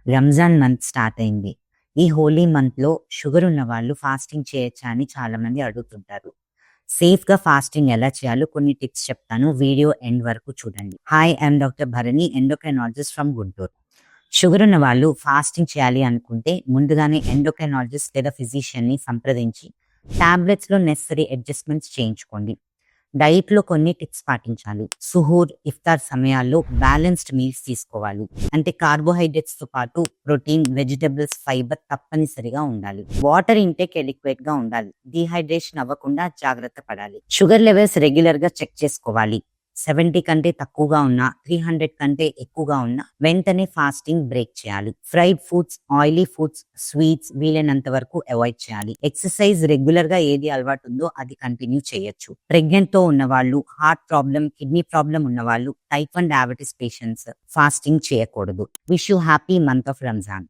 Ramzan month start అయింది. ఈ హోలీ మంత్‌లో షుగర్ ఉన్న వాళ్ళు ఫాస్టింగ్ చేయొచ్చా అని చాలామంది అడుగుతుంటారు. సేఫ్‌గా ఫాస్టింగ్ ఎలా చేయాలో కొన్ని టిప్స్ చెప్తాను. వీడియో ఎండ్ వరకు చూడండి. Hi! I'm doctor Bharani, endocrinologist from Guntur. Sugar ఉన్న వాళ్ళు ఫాస్టింగ్ చేయాలి అనుకుంటే ముందుగానే ఎండోక్రైనాలజిస్ట్ లేదా ఫిజిషియన్‌ని సంప్రదించి టాబ్లెట్స్‌లో నెసెసరీ అడ్జస్ట్‌మెంట్స్ చేయించుకోండి. డైట్‌లో కొన్ని టిప్స్ పాటించాలి. సుహూర్, ఇఫ్తార్ సమయాల్లో బ్యాలెన్స్డ్ మీల్స్ తీసుకోవాలి. అంటే కార్బోహైడ్రేట్స్‌తో పాటు ప్రోటీన్, వెజిటబుల్స్, ఫైబర్ తప్పనిసరిగా ఉండాలి. వాటర్ ఇంటేక్ ఎడిక్వేట్‌గా ఉండాలి. డీహైడ్రేషన్ అవ్వకుండా జాగ్రత్త పడాలి. షుగర్ లెవెల్స్ రెగ్యులర్‌గా చెక్ చేసుకోవాలి. 70 కంటే తక్కువగా ఉన్నా, 300 కంటే ఎక్కువగా ఉన్నా వెంటనే ఫాస్టింగ్ బ్రేక్ చేయాలి. Fried foods, oily foods, sweets వీలైనంత వరకు అవాయిడ్ చేయాలి. ఎక్సర్సైజ్ రెగ్యులర్ గా ఏది అలవాటు ఉందో అది కంటిన్యూ చేయొచ్చు. ప్రెగ్నెంట్ తో ఉన్న వాళ్ళు, హార్ట్ ప్రాబ్లం, కిడ్నీ ప్రాబ్లం ఉన్న వాళ్ళు, టైప్ 1 డయాబెటీస్ పేషెంట్స్ ఫాస్టింగ్ చేయకూడదు. Wish you happy month of Ramzan.